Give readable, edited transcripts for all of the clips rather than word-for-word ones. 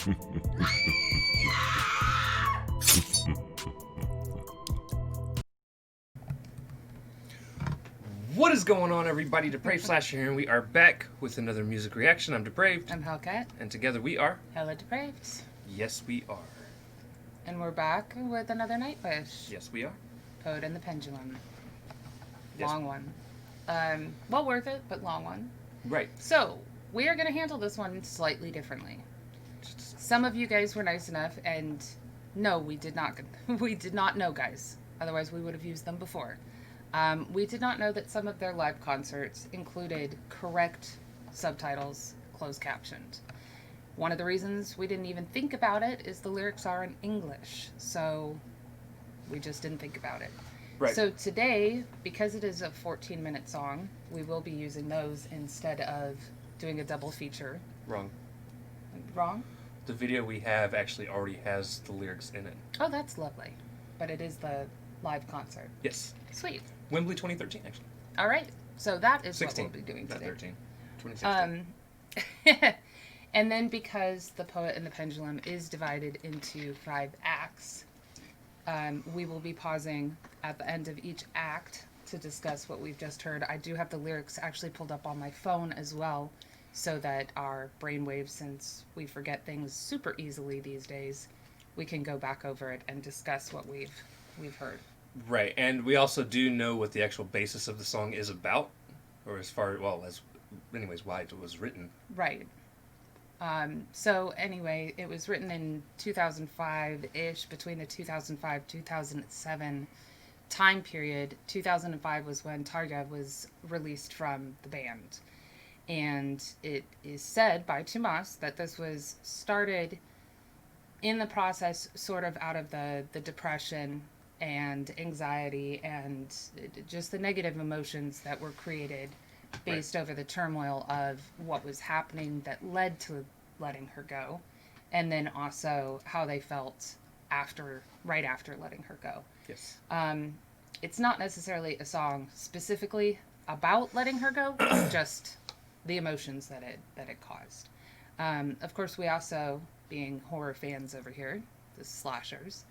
What is going on, everybody? Depraved Slasher here, and we are back with another music reaction. I'm Depraved. I'm Hellcat. And together we are... HellaDepraved. Yes, we are. And we're back with another Nightwish. Yes, we are. Poet and the Pendulum. Yes. Long one. Well worth it, but long one. Right. So, we are going to handle this one slightly differently. Some of you guys were nice enough, and no, we did not know, guys. Otherwise, we would have used them before. We did not know that some of their live concerts included correct subtitles, closed captioned. One of the reasons we didn't even think about it is the lyrics are in English, so we just didn't think about it. Right. So today, because it is a 14-minute song, we will be using those instead of doing a double feature. Wrong. Wrong? The video we have actually already has the lyrics in it. Oh, that's lovely. But it is the live concert. Yes. Sweet. Wembly 2013, actually. All right. So that is 16. what we'll be doing Not today. 13. 2016. And then because The Poet and the Pendulum is divided into 5 acts, we will be pausing at the end of each act to discuss what we've just heard. I do have the lyrics actually pulled up on my phone as well, so that our brainwaves, since we forget things super easily these days, we can go back over it and discuss what we've heard. Right, and we also do know what the actual basis of the song is about, or as far, well, as, anyways, why it was written. Right. So anyway, it was written in 2005-ish, between the 2005-2007 time period. 2005 was when Tarja was released from the band. And it is said by Tomas that this was started in the process sort of out of the depression and anxiety and just the negative emotions that were created based over the turmoil of what was happening that led to letting her go, and then also how they felt right after letting her go. Yes. It's not necessarily a song specifically about letting her go, just the emotions that it caused. Of course, we also, being horror fans over here, the slashers,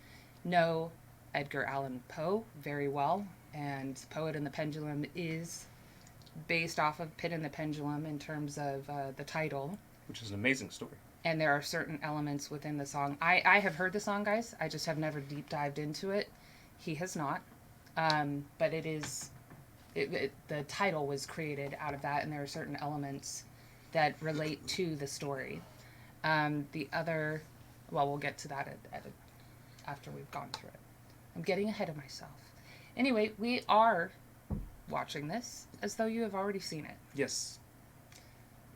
know Edgar Allan Poe very well, and Poet and the Pendulum is based off of Pit and the Pendulum in terms of the title. Which is an amazing story. And there are certain elements within the song. I have heard the song, guys. I just have never deep dived into it. He has not. But it is... the title was created out of that, and there are certain elements that relate to the story. The other... Well, we'll get to that after we've gone through it. I'm getting ahead of myself. Anyway, we are watching this as though you have already seen it. Yes.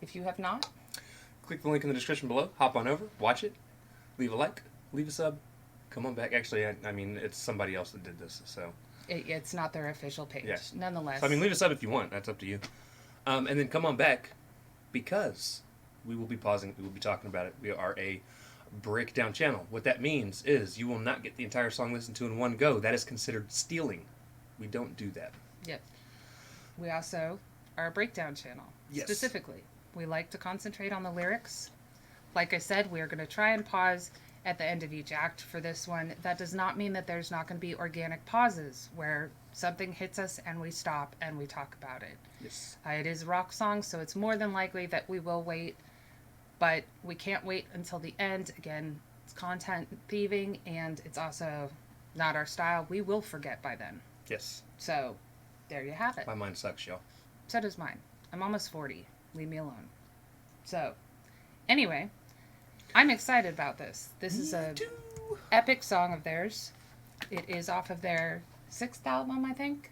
If you have not, click the link in the description below, hop on over, watch it, leave a like, leave a sub, come on back. Actually, I mean, it's somebody else that did this, so... It's not their official page, yes. Nonetheless. So, I mean, leave a sub if you want, that's up to you. And then come on back, because we will be pausing, we will be talking about it. We are a breakdown channel. What that means is you will not get the entire song listened to in one go. That is considered stealing. We don't do that. Yep. We also are a breakdown channel. Yes. Specifically, we like to concentrate on the lyrics. Like I said, we are going to try and pause at the end of each act for this one. That does not mean that there's not going to be organic pauses where something hits us and we stop and we talk about it. Yes. It is a rock song, so it's more than likely that we will wait, but we can't wait until the end. Again, it's content thieving, and it's also not our style. We will forget by then. Yes. So, there you have it. My mind sucks, y'all. So does mine. I'm almost 40. Leave me alone. So, anyway, I'm excited about this. This is a epic song of theirs. It is off of their 6th album, I think.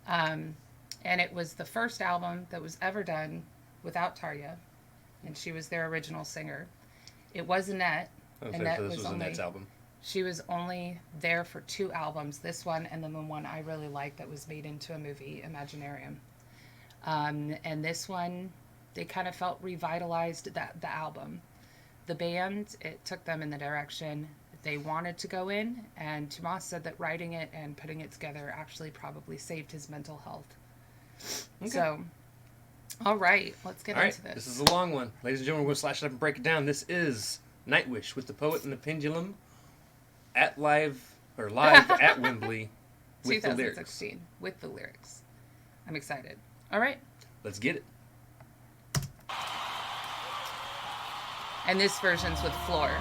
And it was the first album that was ever done without Tarja, and she was their original singer. It was Annette. Annette was Annette's album. She was only there for 2 albums, this one and then the one I really liked that was made into a movie, Imaginarium. And this one, they kind of felt revitalized the album. The band, it took them in the direction they wanted to go in, and Tomas said that writing it and putting it together actually probably saved his mental health. Okay. So, all right, let's get into this. This is a long one. Ladies and gentlemen, we're going to slash it up and break it down. This is Nightwish with the Poet and the Pendulum live at Wembley with the lyrics. 2016 with the lyrics. I'm excited. All right. Let's get it. And this version's with Floor.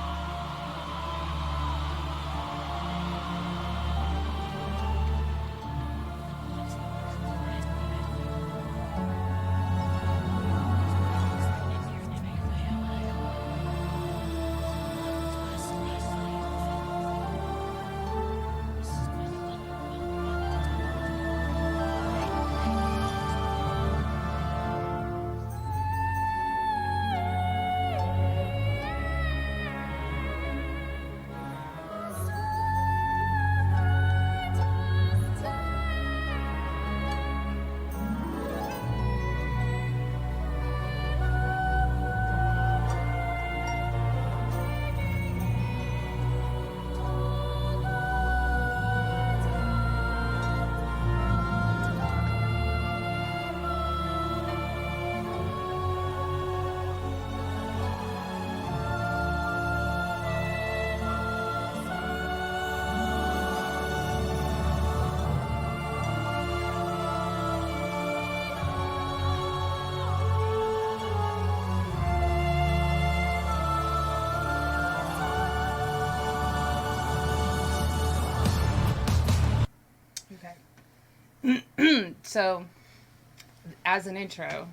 So, as an intro,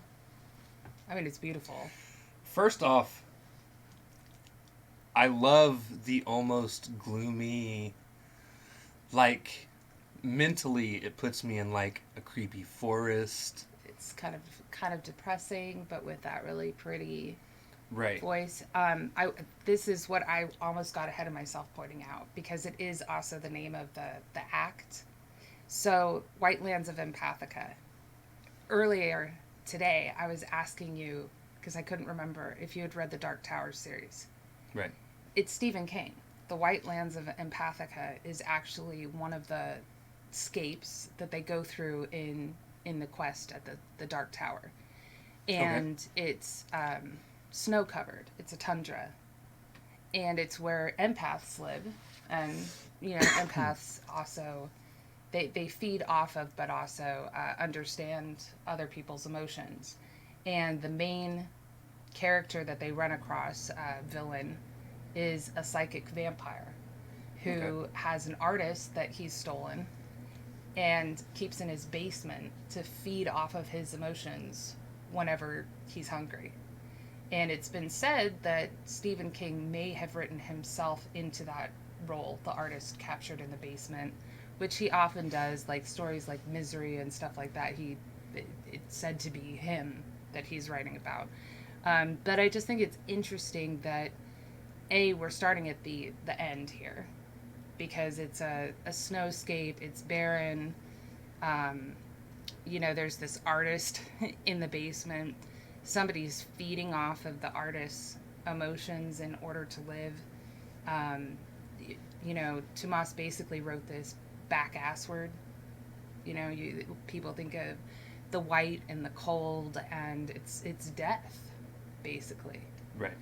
I mean, it's beautiful. First off, I love the almost gloomy, like, mentally it puts me in, like, a creepy forest. It's kind of depressing, but with that really pretty right voice. This is what I almost got ahead of myself pointing out, because it is also the name of the act. So, White Lands of Empathica. Earlier today, I was asking you, because I couldn't remember, if you had read the Dark Tower series. Right. It's Stephen King. The White Lands of Empathica is actually one of the scapes that they go through in the quest at the Dark Tower. And it's snow-covered. It's a tundra. And it's where empaths live. And, empaths also... They feed off of, but also understand other people's emotions. And the main character that they run across, villain, is a psychic vampire who has an artist that he's stolen and keeps in his basement to feed off of his emotions whenever he's hungry. And it's been said that Stephen King may have written himself into that role, the artist captured in the basement, which he often does, like stories like Misery and stuff like that. It's said to be him that he's writing about. But I just think it's interesting that, we're starting at the end here, because it's a snowscape, it's barren. There's this artist in the basement. Somebody's feeding off of the artist's emotions in order to live. Tomas basically wrote this back-ass word. People think of the white and the cold, and it's death, basically. Right.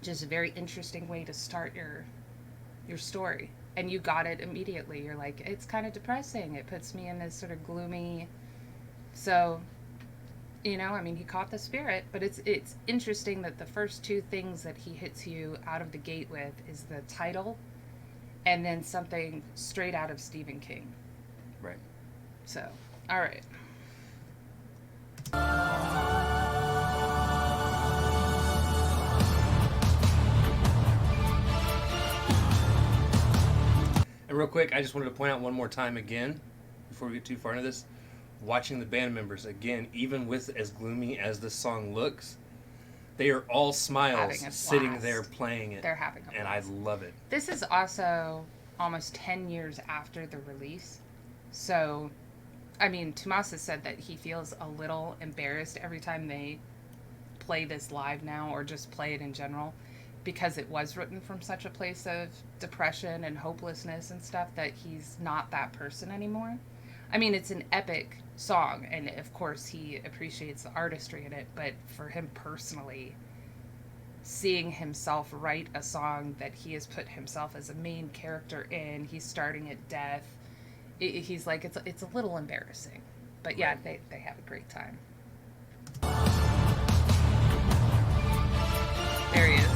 Just a very interesting way to start your story. And you got it immediately. You're like, it's kind of depressing. It puts me in this sort of gloomy... So, he caught the spirit, but it's interesting that the first two things that he hits you out of the gate with is the title and then something straight out of Stephen King. Right. So, all right. And real quick, I just wanted to point out one more time again, before we get too far into this, watching the band members, again, even with as gloomy as this song looks, they are all smiles sitting there playing it. They're having a blast. And I love it. This is also almost 10 years after the release. So, Tomas has said that he feels a little embarrassed every time they play this live now, or just play it in general, because it was written from such a place of depression and hopelessness and stuff, that he's not that person anymore. It's an epic song, and of course he appreciates the artistry in it, but for him personally, seeing himself write a song that he has put himself as a main character in. He's starting at death. He's like, it's a little embarrassing. But yeah, Right. they have a great time. There he is.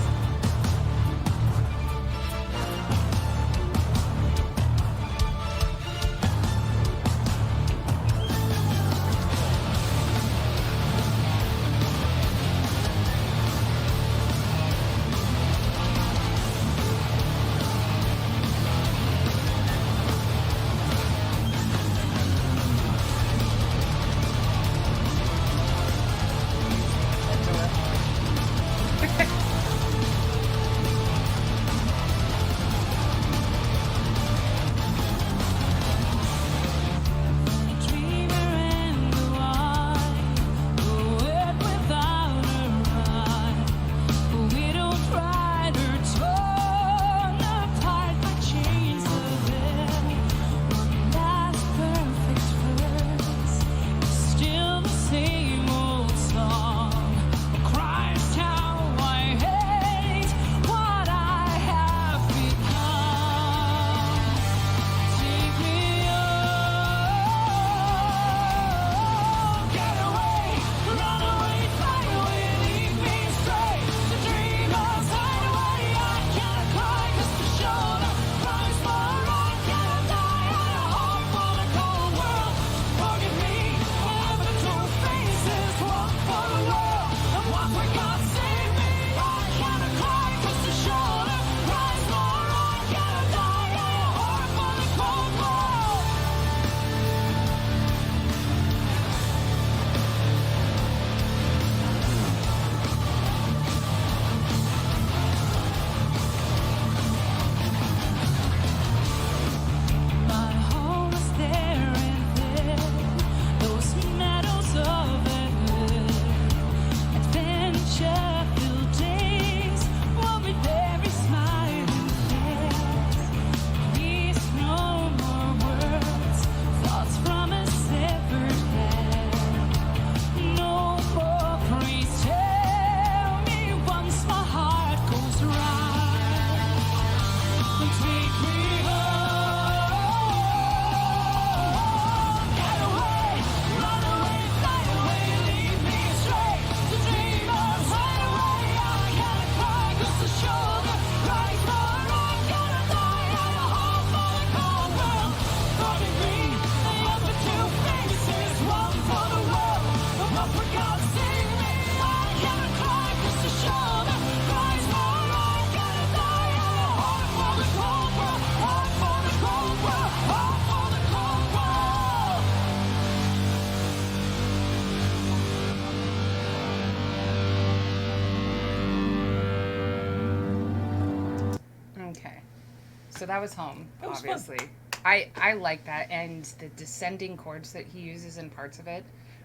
So that was Home, That was obviously. fun. I like that, and the descending chords that he uses in parts of it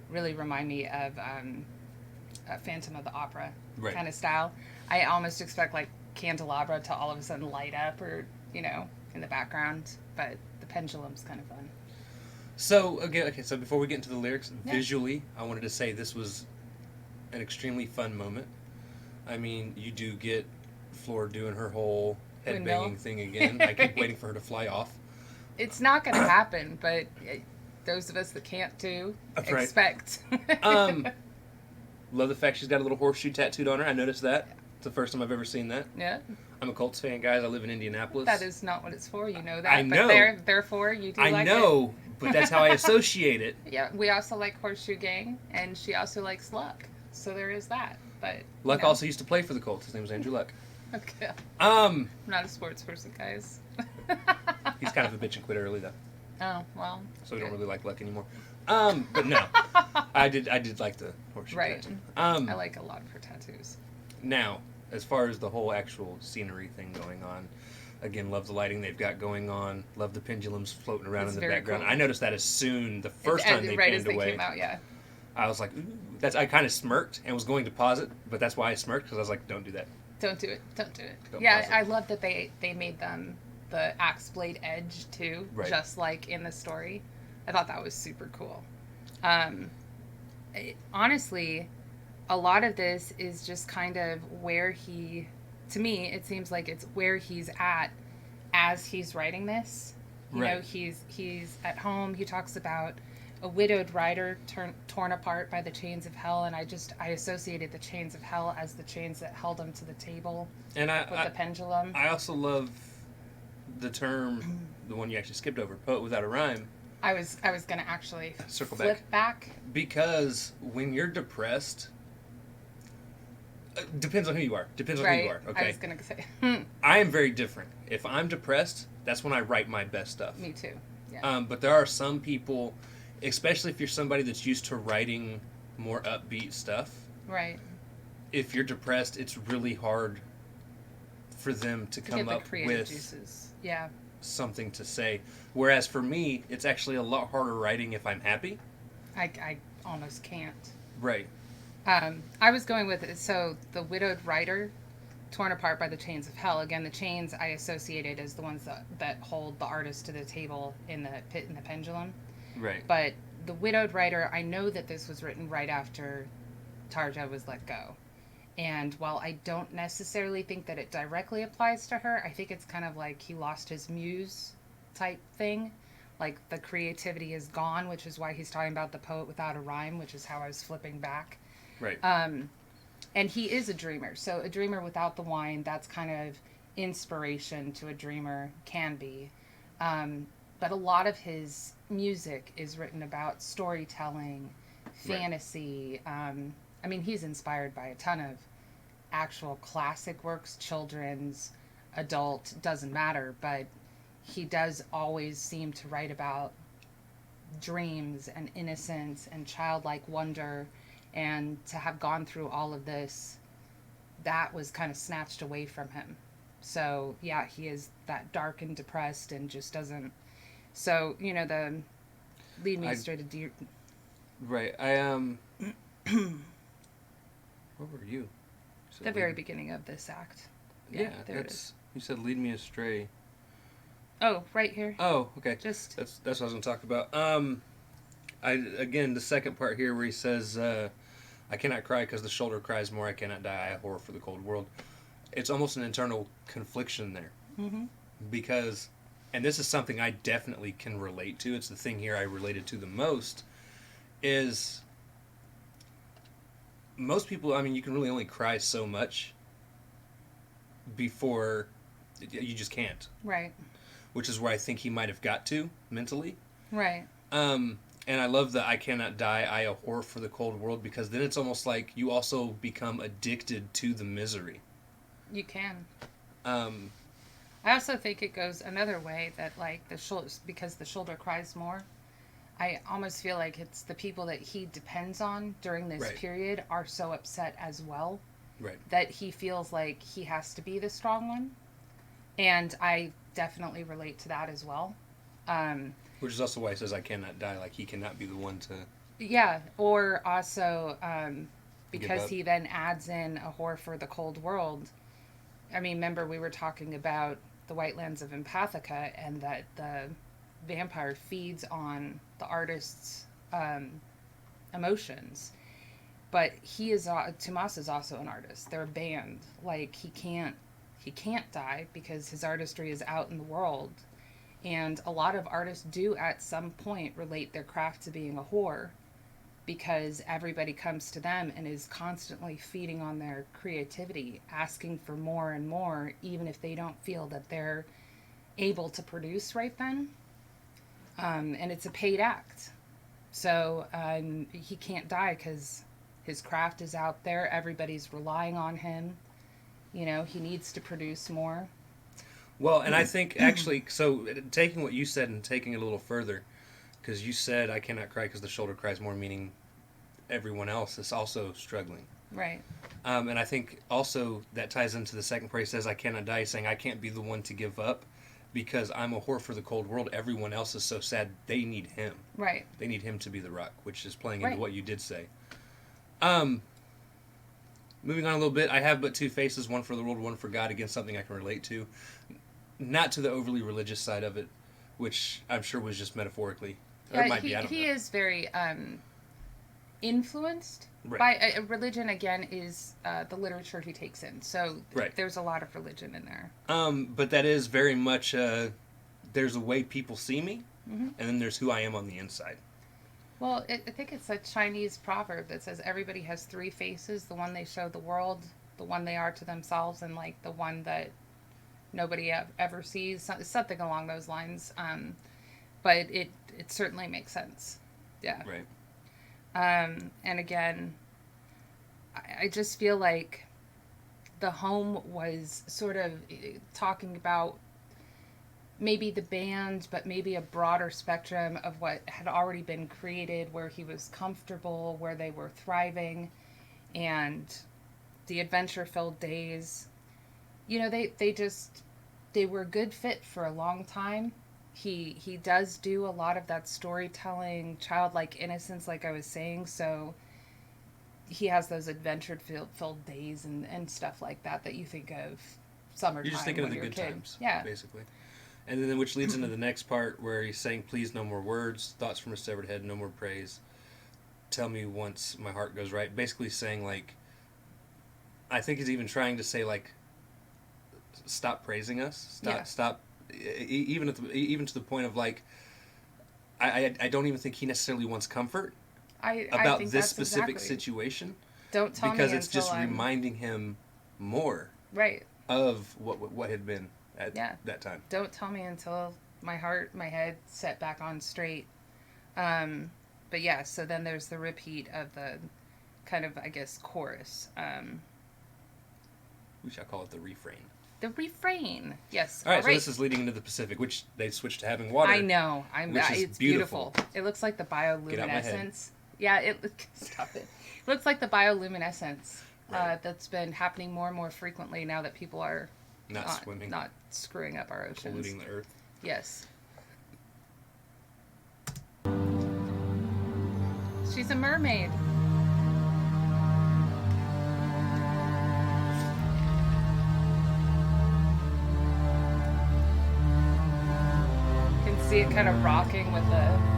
really remind me of Phantom of the Opera Right. kind of style. I almost expect like Candelabra to all of a sudden light up, or in the background. But the Pendulum's kind of fun. So again, okay. So before we get into the lyrics, Yeah. visually, I wanted to say this was an extremely fun moment. I mean, you do get Floor doing her whole Windmill. headbanging thing again. I keep waiting for her to fly off. It's not going to happen, but those of us that can't do That's right. expect. Love the fact she's got a little horseshoe tattooed on her. I noticed that. It's the first time I've ever seen that. Yeah, I'm a Colts fan, guys. I live in Indianapolis. that is not what it's for. You know that. I know. But therefore, you do I like know, but that's how I associate it. it. Yeah, we also like Horseshoe Gang, and she also likes Luck. So there is that. But Luck also used to play for the Colts. His name was Andrew Luck. Okay. Um, I'm not a sports person, guys. he's kind of a bitch and quit early though, Oh well. so we don't good. really like Luck anymore. But no, I did like the horseshoe Right. tattoo. I like a lot of her tattoos. Now, as far as the whole actual scenery thing going on, again, love the lighting they've got going on. Love the pendulums floating around It's in the very background. cool. I noticed that as soon the first time they right panned as they away. came out, yeah. I was like, ooh. I kind of smirked and was going to pause it, but that's why I smirked, because I was like, don't do that. Don't do it. Don't do it. Don't Yeah, pause it. I love that they made them the axe blade edge too, Right. just like in the story. I thought that was super cool. Honestly, a lot of this is just kind of where he, to me, it seems like it's where he's at as he's writing this. You know, Right. he's at home. He talks about a widowed rider torn apart by the chains of hell, and I associated the chains of hell as the chains that held him to the table And with the pendulum. I also love the term, the one you actually skipped over, poet without a rhyme. I was gonna actually Circle flip back. because when you're depressed, depends on who you are. Depends on who you Right. are. I Okay. was gonna say, I am very different. If I'm depressed, that's when I write my best stuff. me too. Yeah. But there are some people, especially if you're somebody that's used to writing more upbeat stuff. Right. If you're depressed, it's really hard for them to come Get the up creative with juices. Yeah. something to say. Whereas for me, it's actually a lot harder writing if I'm happy. I almost can't. Right. I was going with so the widowed rider torn apart by the chains of hell. Again, the chains I associated as the ones that hold the artist to the table in the pit and the pendulum. Right. But the widowed rider, I know that this was written right after Tarja was let go. And while I don't necessarily think that it directly applies to her, I think it's kind of like he lost his muse type thing. Like the creativity is gone, which is why he's talking about the poet without a rhyme, which is how I was flipping back. Right. And he is a dreamer. So a dreamer without the wine, that's kind of inspiration to a dreamer can be. But a lot of his music is written about storytelling, fantasy. I mean, he's inspired by a ton of actual classic works, children's, adult, doesn't matter. But he does always seem to write about dreams and innocence and childlike wonder. And to have gone through all of this, that was kind of snatched away from him. So, yeah, he is that dark and depressed and just doesn't. So, you know, the lead me straight to deer. Right. Where were you? The very beginning of this act. Yeah, there it is. You said lead me astray. Oh, right here. Oh, okay. Just That's what I was going to talk about. Again, the second part here where he says, I cannot cry because the shoulder cries more, I cannot die, I horror for the cold world. It's almost an internal confliction there. mm-hmm. Because, and this is something I definitely can relate to, it's the thing here I related to the most, is most people, I mean, you can really only cry so much before you just can't. Right. Which is where I think he might have got to mentally. Right. And I love the I cannot die, I abhor for the cold world, because then it's almost like you also become addicted to the misery. You can. I also think it goes another way that, like, the shoulder, because the shoulder cries more, I almost feel like it's the people that he depends on during this period are so upset as well. Right. That he feels like he has to be the strong one. And I definitely relate to that as well. Which is also why he says I cannot die, like he cannot be the one to... Yeah, or also because he then adds in a horror for the cold world. I mean, remember we were talking about the White Lands of Empathica and that the vampire feeds on the artist's emotions. But Tomas is also an artist. They're a band. Like, he can't die because his artistry is out in the world. And a lot of artists do at some point relate their craft to being a whore because everybody comes to them and is constantly feeding on their creativity, asking for more and more, even if they don't feel that they're able to produce right then. And it's a paid act. So he can't die because his craft is out there. Everybody's relying on him. You know, he needs to produce more. Well, and I think actually, so taking what you said and taking it a little further, because you said I cannot cry because the shoulder cries more, meaning everyone else is also struggling. Right. And I think also that ties into the second part. He says I cannot die, saying I can't be the one to give up because I'm a whore for the cold world. Everyone else is so sad. They need him. Right. They need him to be the rock, which is playing Right. into what you did say. Moving on a little bit, I have but two faces, one for the world, one for God, against something I can relate to. Not to the overly religious side of it, which I'm sure was just metaphorically. Or it might be, I don't know. He is very, influenced Right. by religion. Again, is the literature he takes in. So Right. there's a lot of religion in there. But that is very much there's a way people see me, Mm-hmm. and then there's who I am on the inside. Well, I think it's a Chinese proverb that says everybody has three faces: the one they show the world, the one they are to themselves, and like the one that nobody ever sees. Something along those lines. But it certainly makes sense. Yeah. Right. And again, I just feel like the home was sort of talking about maybe the band, but maybe a broader spectrum of what had already been created, where he was comfortable, where they were thriving, and the adventure-filled days. You know, they were a good fit for a long time. He does do a lot of that storytelling, childlike innocence, like I was saying, so he has those adventure-filled days and stuff like that you think of summertime. You're just thinking of when the you're good a kid. times, Yeah. basically. And then which leads into the next part where he's saying, please, no more words, thoughts from a severed head, no more praise. Tell me once my heart goes right. Basically saying, like, I think he's even trying to say, like, stop praising us. Stop. Even to the point of, like, I don't even think he necessarily wants comfort I about think this that's specific exactly. situation. Don't tell because me it's until just I'm... reminding him more Right. of what had been at that time. Don't tell me until my head set back on straight. But yeah, so then there's the repeat of the kind of, I guess, chorus. We shall call it the refrain. The refrain. Yes. All right, so this is leading into the Pacific, which they switched to having water. I know. It's beautiful. It looks like the Get out my head. bioluminescence. Yeah, stop it. It looks like the bioluminescence that's been happening more and more frequently now that people are Not swimming. Not screwing up our oceans. Polluting the earth. Yes. She's a mermaid. You can see it kind of rocking with the...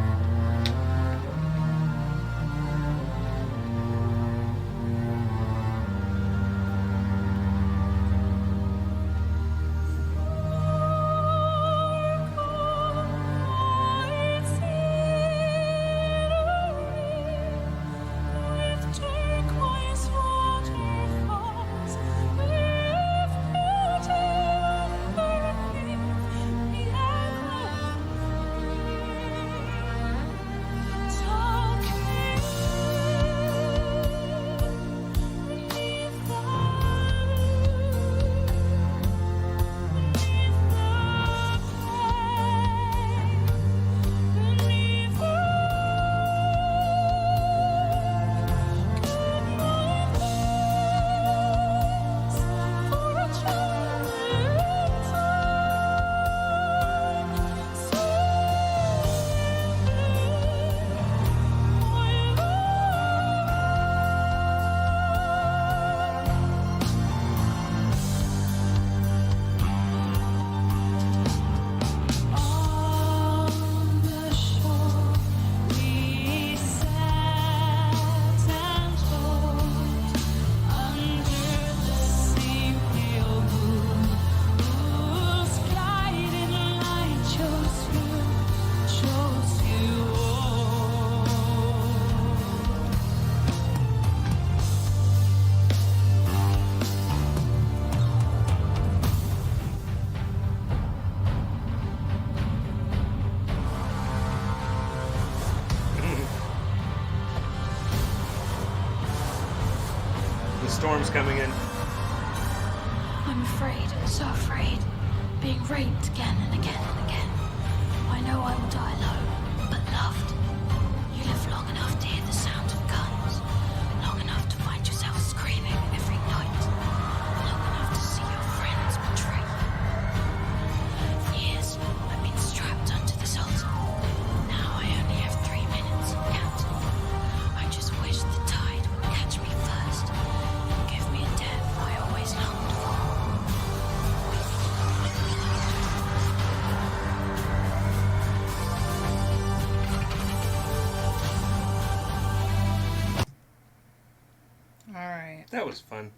Storm's coming in. I'm afraid, so afraid. Being raped again and again and again. I know I will die alone, but loved. You live long enough to hear the sound of guns. Long enough to find yourself screaming every night. Long enough to see your friends betray you. For years, I've been strapped onto this altar. Now I only have 3 minutes, counting. I just wish the tide would catch me first. Give me a death I always longed for. right. That was fun.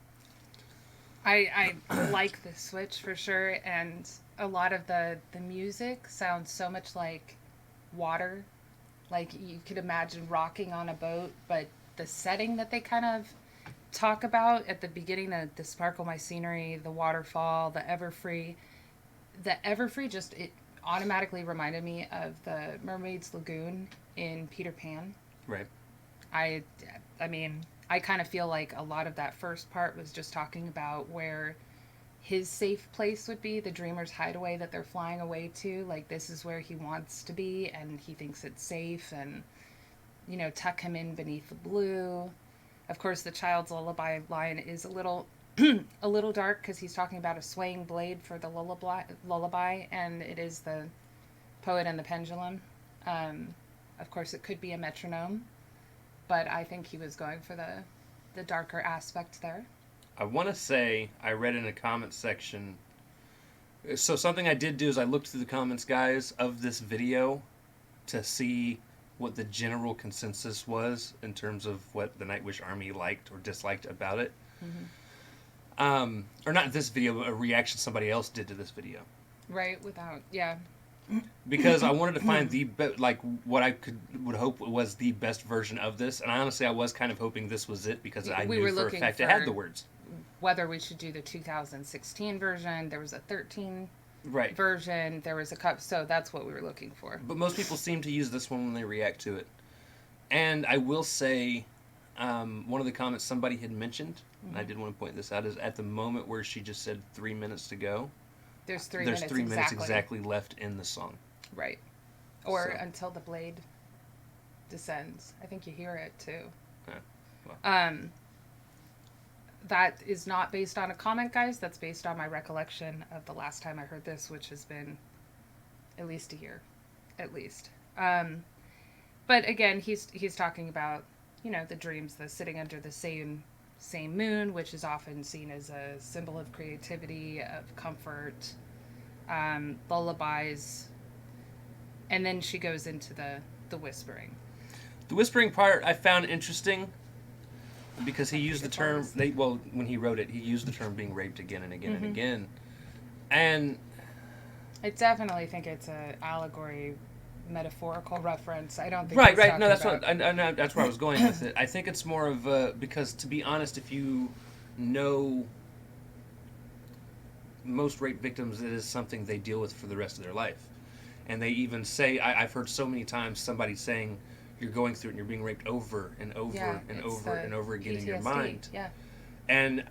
I like the switch for sure, and a lot of the music sounds so much like water. Like you could imagine rocking on a boat, but the setting that they kind of talk about at the beginning, the sparkle my scenery, the waterfall, the Everfree just it automatically reminded me of the Mermaid's Lagoon in Peter Pan. Right. I I mean, I kind of feel like a lot of that first part was just talking about where his safe place would be, the dreamer's hideaway that they're flying away to. Like, this is where he wants to be, and he thinks it's safe, and, tuck him in beneath the blue. Of course, the child's lullaby line is a little a little dark because he's talking about a swaying blade for the lullaby, and it is the poet and the pendulum. Of course, it could be a metronome, but I think he was going for the darker aspect there. I want to say I read in a comment section. So something I did do is I looked through the comments, guys, of this video to see what the general consensus was in terms of what the Nightwish Army liked or disliked about it. Mm-hmm. Or not this video, but a reaction somebody else did to this video. Right, without, yeah. Because I wanted to find what I would hope was the best version of this, and honestly, I was kind of hoping this was it because I knew for a fact it had the words. Whether we should do the 2016 version, there was a 13 right version, there was a cup, so that's what we were looking for. But most people seem to use this one when they react to it. And I will say, one of the comments somebody had mentioned, and I did want to point this out, is at the moment where she just said 3 minutes to go. There's 3 minutes exactly left in the song. Right. Or So. until the blade descends. I think you hear it too. Well. That is not based on a comment, guys. That's based on my recollection of the last time I heard this, which has been at least a year. At least. But again, he's talking about, the dreams, the sitting under the same moon, which is often seen as a symbol of creativity, of comfort, lullabies, and then she goes into the whispering. The whispering part I found interesting because he used the term, when he wrote it, he used the term being raped again and again and again. And I definitely think it's an allegory, metaphorical reference. I don't think right. No, that's what that's where I was going with it. I think it's more of because, to be honest, if you know most rape victims, it is something they deal with for the rest of their life. And they even say, I've heard so many times somebody saying, you're going through it and you're being raped over and over and over and over again in your mind. Yeah. And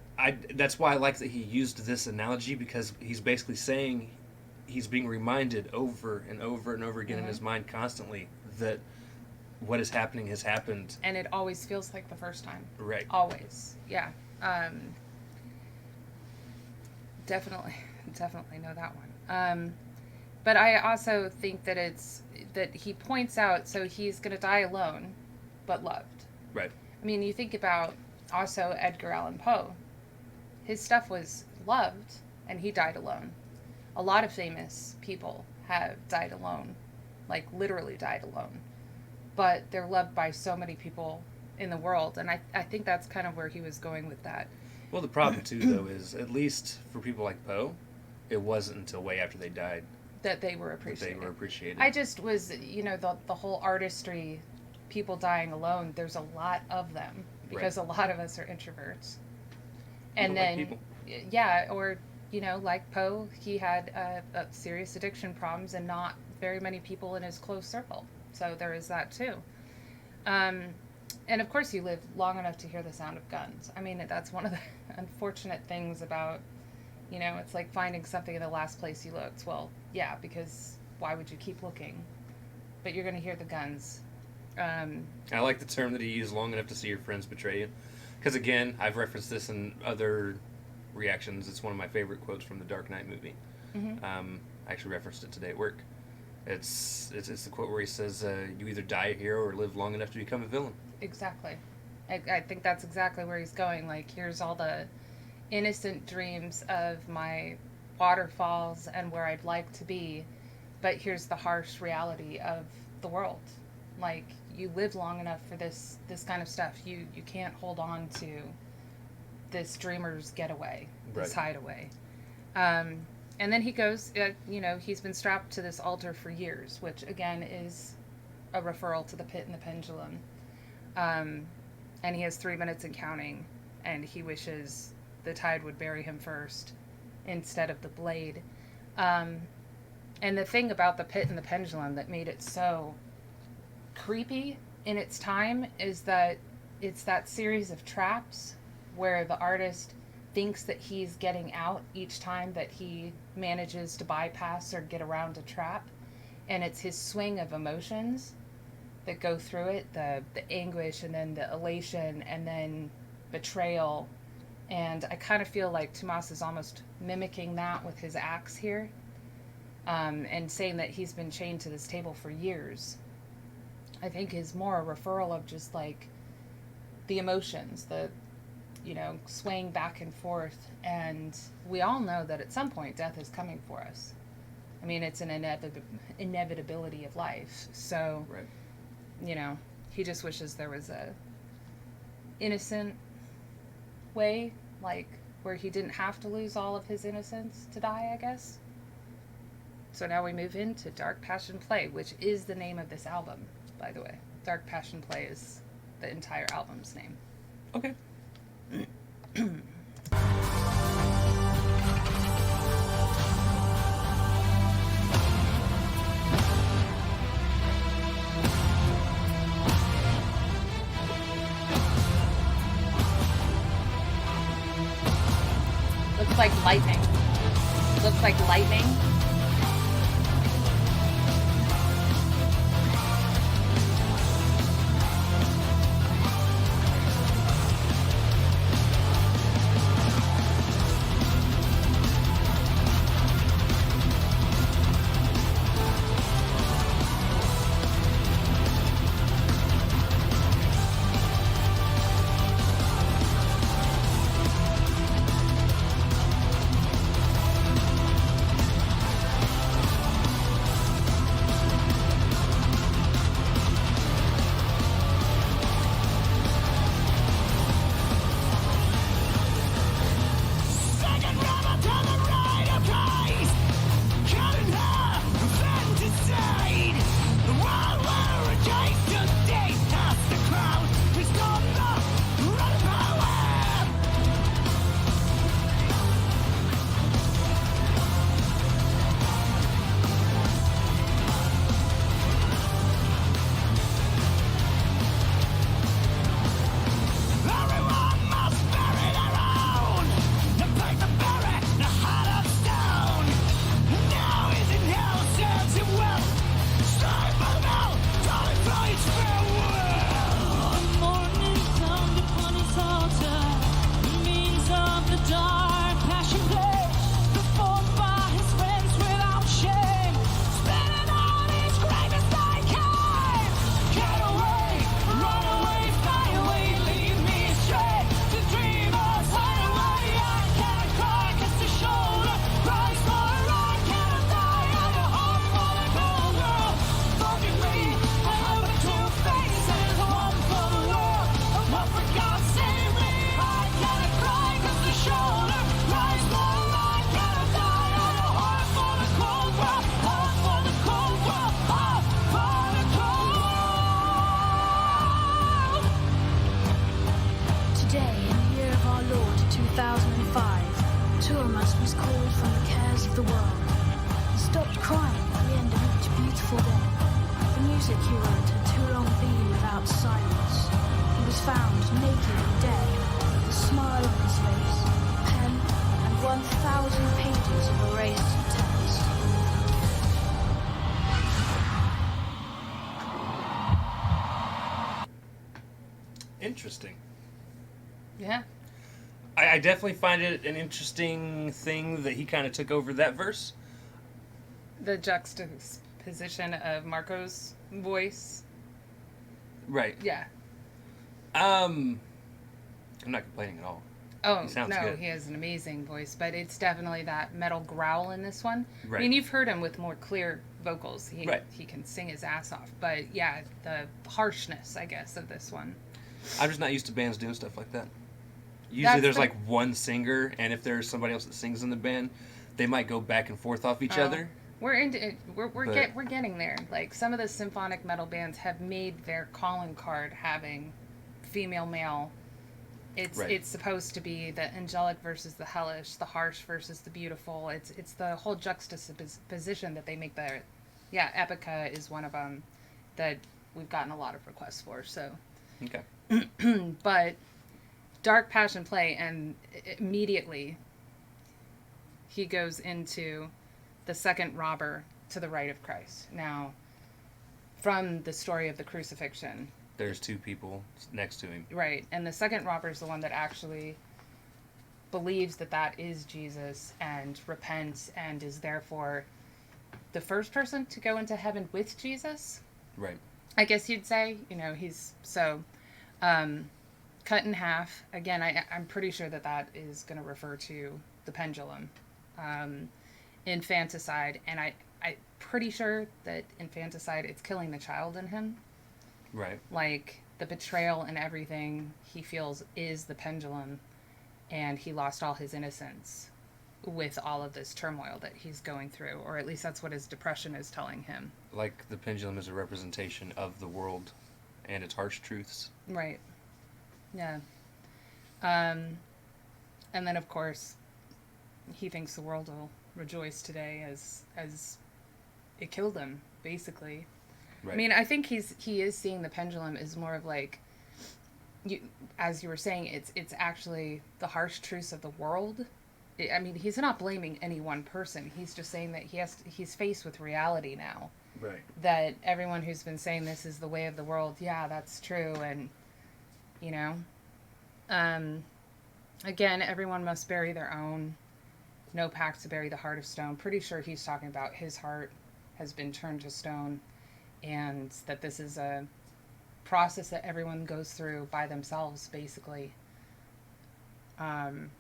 that's why I like that he used this analogy, because he's basically saying he's being reminded over and over and over again in his mind constantly that what is happening has happened. And it always feels like the first time. Right. Always. Yeah. Definitely know that one. But I also think that that he points out, so he's going to die alone, but loved. Right. I mean, you think about also Edgar Allan Poe. His stuff was loved, and he died alone. A lot of famous people have died alone, like literally died alone. But they're loved by so many people in the world, and I think that's kind of where he was going with that. Well, the problem, too, though, is at least for people like Poe, it wasn't until way after they died that they were appreciated. I just was, the whole artistry, people dying alone, there's a lot of them, because a lot of us are introverts. And then, like people. Yeah, or, like Poe, he had serious addiction problems and not very many people in his close circle. So there is that, too. And, of course, you live long enough to hear the sound of guns. I mean, that's one of the unfortunate things about, it's like finding something in the last place you looked. Well, yeah, because why would you keep looking? But you're going to hear the guns. I like the term that he used, long enough to see your friends betray you. Because, again, I've referenced this in other reactions. It's one of my favorite quotes from the Dark Knight movie. Mm-hmm. I actually referenced it today at work. It's the quote where he says, you either die a hero or live long enough to become a villain. Exactly. I think that's exactly where he's going. Like, here's all the innocent dreams of my waterfalls and where I'd like to be, but here's the harsh reality of the world. Like, you live long enough for this kind of stuff. You can't hold on to this dreamer's getaway, this Right. hideaway. And then he goes, he's been strapped to this altar for years, which again is a referral to the pit and the pendulum. And he has 3 minutes and counting, and he wishes the tide would bury him first instead of the blade. And the thing about the pit and the pendulum that made it so creepy in its time is that it's that series of traps where the artist thinks that he's getting out each time that he manages to bypass or get around a trap. And it's his swing of emotions that go through it, the anguish and then the elation and then betrayal. And I kind of feel like Tomas is almost mimicking that with his axe here, and saying that he's been chained to this table for years. I think is more a referral of just like the emotions, swaying back and forth. And we all know that at some point death is coming for us. I mean, it's an inevitability of life. So, Right. He just wishes there was a innocent way, like where he didn't have to lose all of his innocence to die, I guess. So now we move into Dark Passion Play, which is the name of this album, by the way. Dark Passion Play is the entire album's name. Okay. Looks like lightning. Looks like lightning. Interesting. Yeah. I definitely find it an interesting thing that he kind of took over that verse. The juxtaposition of Marco's voice. Right. Yeah. I'm not complaining at all. Oh, He sounds no, good. he has an amazing voice, but it's definitely that metal growl in this one. Right. I mean, you've heard him with more clear vocals. He Right. he can sing his ass off. But yeah, the harshness, I guess, of this one. I'm just not used to bands doing stuff like that. Usually there's like one singer, and if there's somebody else that sings in the band, they might go back and forth off each other. We're getting there. Like, some of the symphonic metal bands have made their calling card having female male. It's supposed to be the angelic versus the hellish, the harsh versus the beautiful. It's the whole juxtaposition that they make there. Yeah, Epica is one of them that we've gotten a lot of requests for. So, okay. But Dark Passion Play, and immediately he goes into the second robber to the right of Christ. Now, from the story of the crucifixion, there's two people next to him. Right. And the second robber is the one that actually believes that that is Jesus and repents and is therefore the first person to go into heaven with Jesus. Right. I guess you'd say, he's so cut in half. Again, I'm pretty sure that is going to refer to the pendulum, infanticide. And I'm pretty sure that infanticide, it's killing the child in him. Right. Like, the betrayal and everything he feels is the pendulum, and he lost all his innocence with all of this turmoil that he's going through, or at least that's what his depression is telling him. Like, the pendulum is a representation of the world and its harsh truths. Right. Yeah. And then, of course, he thinks the world will rejoice today as it killed him, basically. Right. I mean, I think he is seeing the pendulum as more of like, as you were saying, it's actually the harsh truths of the world. I mean, he's not blaming any one person. He's just saying that he's faced with reality now. Right. That everyone who's been saying this is the way of the world, yeah, that's true, and again, everyone must bury their own. No pact to bury the heart of stone. Pretty sure he's talking about his heart has been turned to stone. And that this is a process that everyone goes through by themselves, basically. Home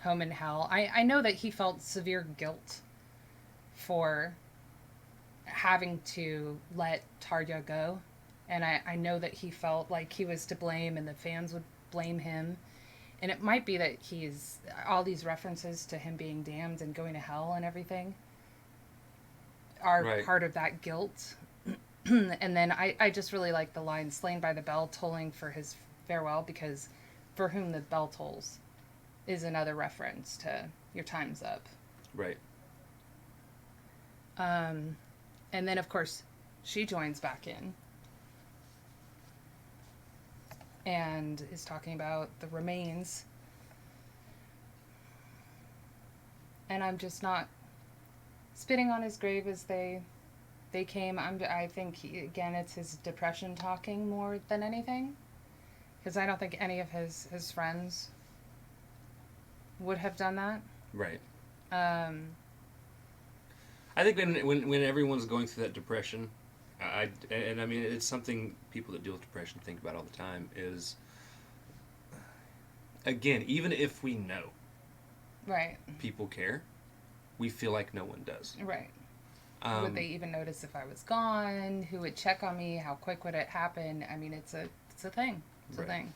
and hell. I know that he felt severe guilt for having to let Tarja go. And I know that he felt like he was to blame and the fans would blame him. And it might be that he's... all these references to him being damned and going to hell and everything are part of that guilt. And then I just really like the line, slain by the bell, tolling for his farewell, because for whom the bell tolls is another reference to your time's up. Right. And then, of course, she joins back in and is talking about the remains. And I'm just not spitting on his grave as they came. I think, again, it's his depression talking more than anything. Because I don't think any of his friends would have done that. Right. I think when everyone's going through that depression, I mean, it's something people that deal with depression think about all the time is, again, even if we know right, people care, we feel like no one does. Right. Would they even notice if I was gone? Who would check on me? How quick would it happen? I mean, it's a thing. It's a thing.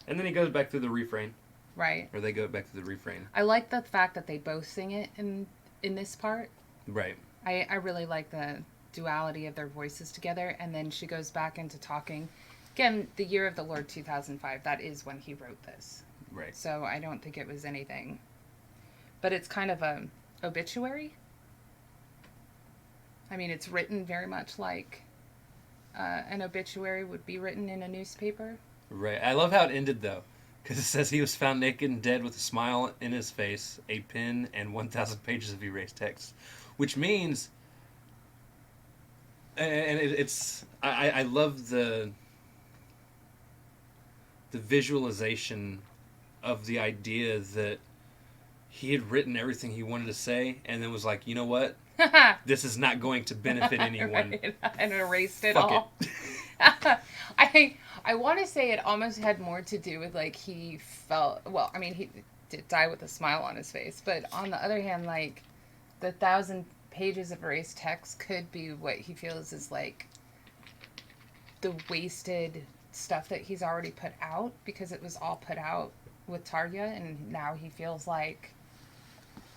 And then he goes back through the refrain. Right. Or they go back to the refrain. I like the fact that they both sing it in this part. Right. I really like the duality of their voices together. And then she goes back into talking. Again, the year of the Lord 2005. That is when he wrote this. Right. So I don't think it was anything. But it's kind of a obituary. I mean, it's written very much like an obituary would be written in a newspaper. Right. I love how it ended, though, because it says he was found naked and dead with a smile in his face, a pen, and 1,000 pages of erased text, which means, and it's, I love the visualization of the idea that he had written everything he wanted to say, and then was like, you know what? This is not going to benefit anyone. Right. And erased it Fuck all. It. I want to say it almost had more to do with, like, he felt... Well, I mean, he did die with a smile on his face. But on the other hand, like, the 1,000 pages of erased text could be what he feels is, like, the wasted stuff that he's already put out. Because it was all put out with Tarja, and now he feels like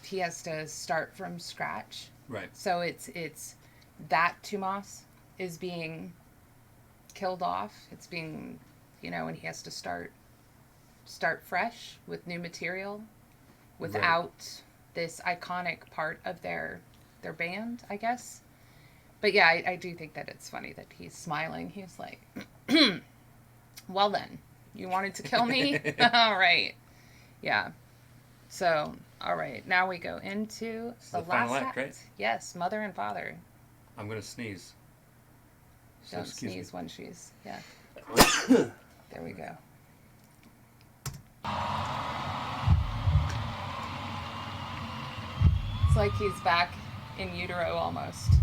he has to start from scratch. Right. So it's that Tomas is being killed off. It's being, and he has to start fresh with new material without this iconic part of their band, I guess. But yeah, I do think that it's funny that he's smiling. He's like, well then, you wanted to kill me? All right. Yeah. So, all right. Now we go into the last final act. act, right? Yes, mother and father. I'm going to sneeze. So Don't excuse sneeze me. when she's, yeah. There we go. It's like he's back in utero almost.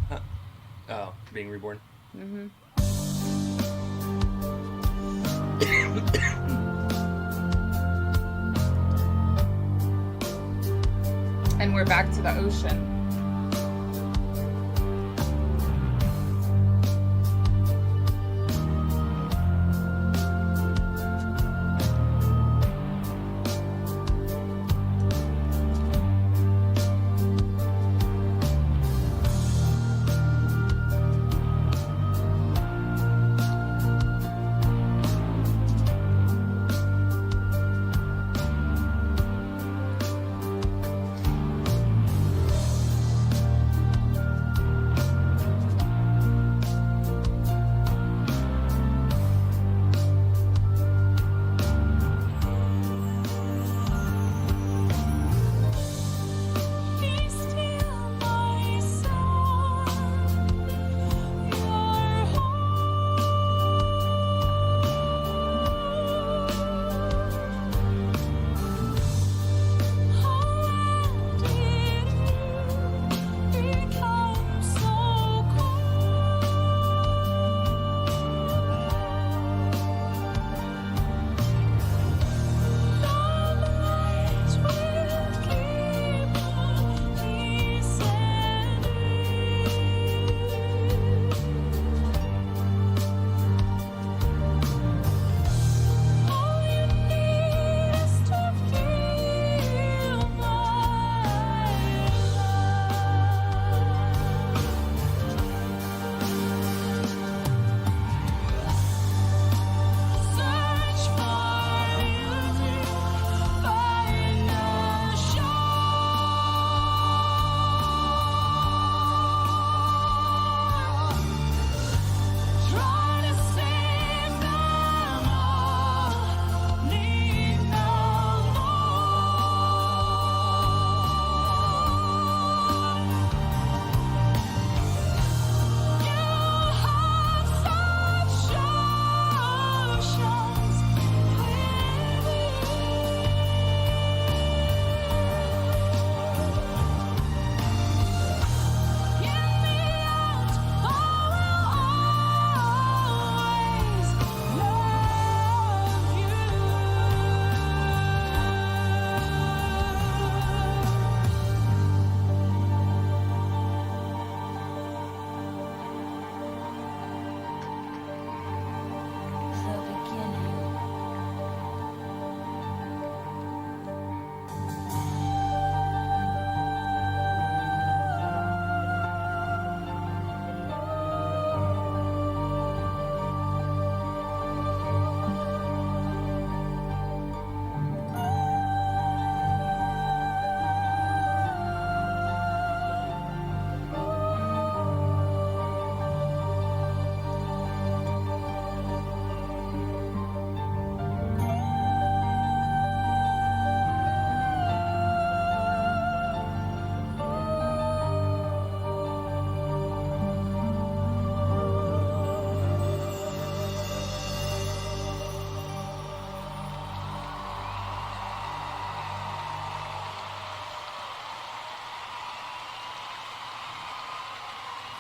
Oh, being reborn. Mm-hmm. And we're back to the ocean.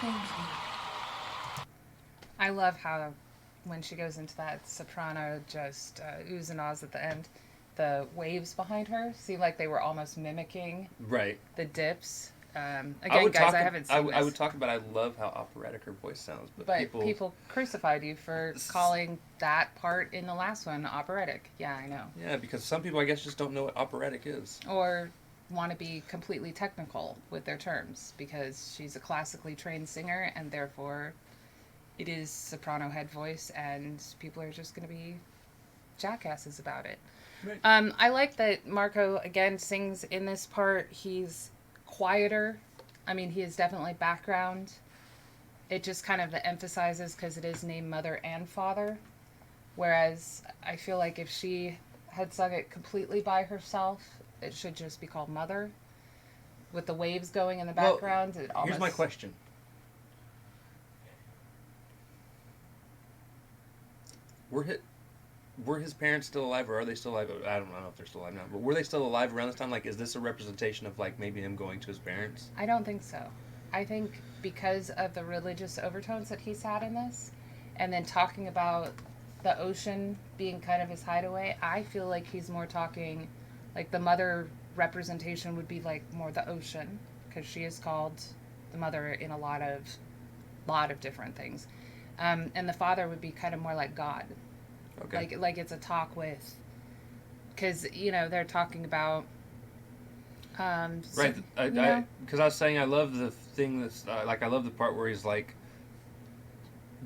Thank you. I love how when she goes into that soprano, just oohs and ahs at the end, the waves behind her seem like they were almost mimicking Right. the dips Again, guys, I haven't seen this. I would talk about, I love how operatic her voice sounds, but people crucified you for calling that part in the last one operatic. Yeah, I know. Yeah, because some people, I guess, just don't know what operatic is. Or want to be completely technical with their terms, because she's a classically trained singer, and therefore it is soprano head voice, and people are just going to be jackasses about it. Right. I like that Marco, again, sings in this part. He's quieter. I mean, he is definitely background. It just kind of emphasizes, because it is named Mother and Father. Whereas I feel like if she had sung it completely by herself, it should just be called Mother. With the waves going in the background, it almost... Here's my question. Were his parents still alive, or are they still alive? I don't know if they're still alive now, but were they still alive around this time? Like, is this a representation of, like, maybe him going to his parents? I don't think so. I think because of the religious overtones that he's had in this, and then talking about the ocean being kind of his hideaway, I feel like he's more talking, like, the mother representation would be, like, more the ocean, because she is called the mother in a lot of different things. And the father would be kind of more like God. Okay. Like it's a talk with, because, they're talking about... right. Because I was saying I love the thing that's, I love the part where he's like,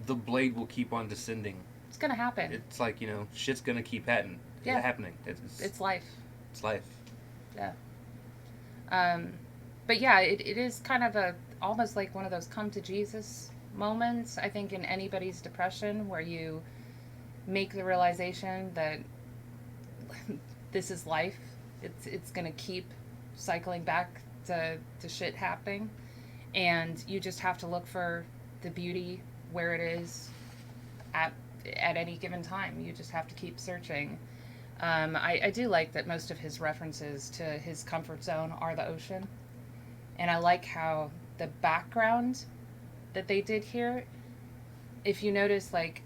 the blade will keep on descending. It's going to happen. It's like, shit's going to keep happening. It's life. It's life. Yeah. But yeah, it is kind of almost like one of those come to Jesus moments, I think, in anybody's depression, where you make the realization that this is life. It's going to keep cycling back to shit happening, and you just have to look for the beauty where it is at any given time. You just have to keep searching. I do like that most of his references to his comfort zone are the ocean, and I like how the background that they did here, if you notice, like,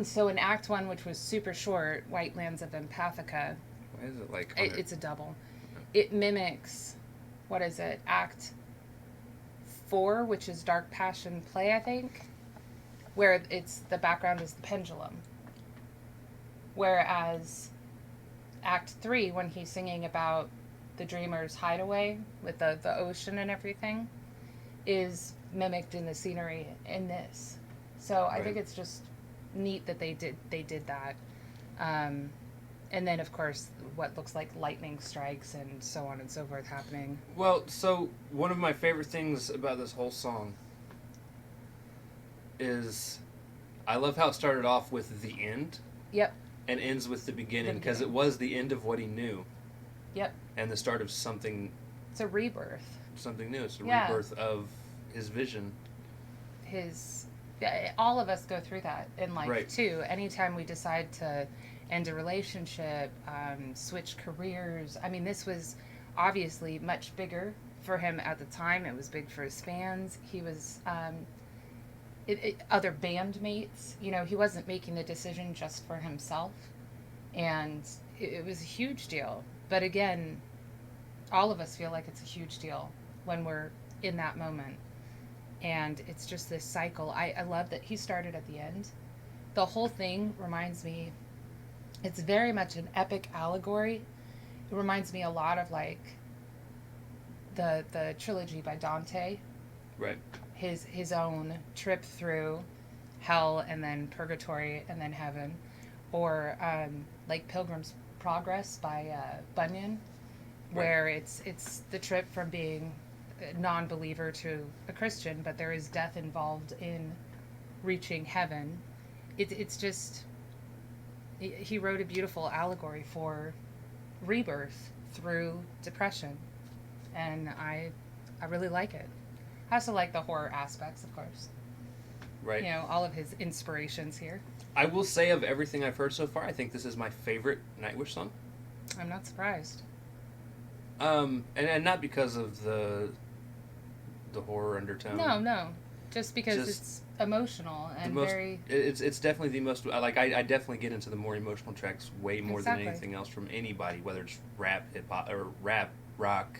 so in Act 1, which was super short, White Lands of Empathica, why is it like... It's a double. It mimics, what is it, Act 4, which is Dark Passion Play, I think, where the background is the pendulum. Whereas Act 3, when he's singing about the dreamer's hideaway with the ocean and everything, is mimicked in the scenery in this. So I think it's just neat that they did that. And then, of course, what looks like lightning strikes and so on and so forth happening. Well, so one of my favorite things about this whole song is I love how it started off with the end. Yep. And ends with the beginning, because it was the end of what he knew. Yep. And the start of something... It's a rebirth. Something new. It's a rebirth of his vision. All of us go through that in life, too. Anytime we decide to end a relationship, switch careers. I mean, this was obviously much bigger for him at the time. It was big for his fans. He was... other bandmates, he wasn't making the decision just for himself, and it was a huge deal. But again, all of us feel like it's a huge deal when we're in that moment, and it's just this cycle. I love that he started at the end. The whole thing reminds me, it's very much an epic allegory. It reminds me a lot of like the trilogy by Dante. Right. His own trip through hell and then purgatory and then heaven, or like Pilgrim's Progress by Bunyan, where it's the trip from being a non-believer to a Christian, but there is death involved in reaching heaven. It's just, he wrote a beautiful allegory for rebirth through depression, and I really like it. I also like the horror aspects, of course. Right. All of his inspirations here. I will say, of everything I've heard so far, I think this is my favorite Nightwish song. I'm not surprised. And not because of the horror undertone. No. Just because it's emotional and very... It's definitely the most... I definitely get into the more emotional tracks way more than anything else from anybody, whether it's rap, hip-hop, or rap, rock,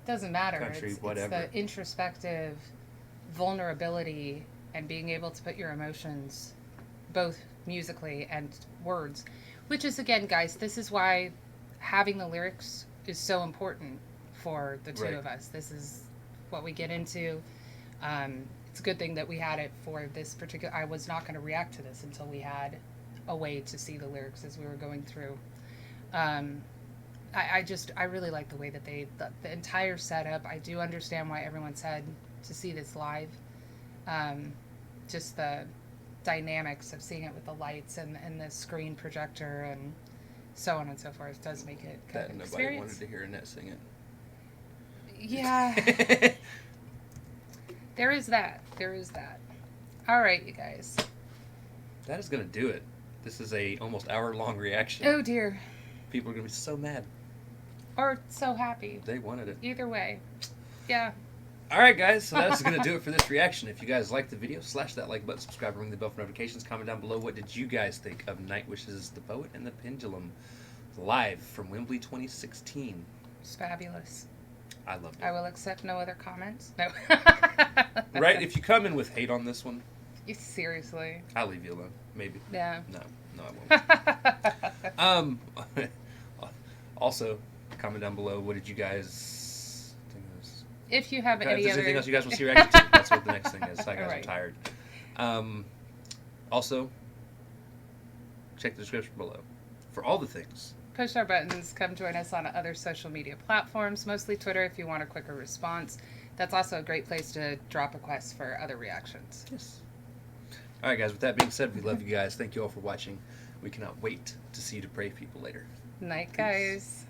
doesn't matter. country, It's whatever. the introspective vulnerability and being able to put your emotions, both musically and words, which is, again, guys, this is why having the lyrics is so important for the two Right. of us. This is what we get into. It's a good thing that we had it for this particular. I was not going to react to this until we had a way to see the lyrics as we were going through. I really like the way that the entire setup. I do understand why everyone said to see this live. Just the dynamics of seeing it with the lights and the screen projector and so on and so forth does make it kind That of an nobody experience. wanted to hear Annette sing it. Yeah, there is that. There is that. All right, you guys. That is going to do it. This is a almost hour-long reaction. Oh dear. People are going to be so mad. Or so happy. They wanted it. Either way. Yeah. All right, guys. So that's going to do it for this reaction. If you guys liked the video, slash that like button, subscribe, ring the bell for notifications. Comment down below what did you guys think of Nightwish's The Poet and the Pendulum live from Wembley 2016. It's fabulous. I loved it. I will accept no other comments. No. Right? If you come in with hate on this one, Seriously. I'll leave you alone. Maybe. Yeah. No, I won't. Also, comment down below what did you guys think of this? If you have If any there's other... anything else you guys want to see reaction to, that's what the next thing is. Hi guys, I'm Alright. tired. Also, check the description below for all the things. Push our buttons. Come join us on other social media platforms, mostly Twitter if you want a quicker response. That's also a great place to drop requests for other reactions. Yes. All right, guys. With that being said, we love you guys. Thank you all for watching. We cannot wait to see you depraved people later. Night, guys.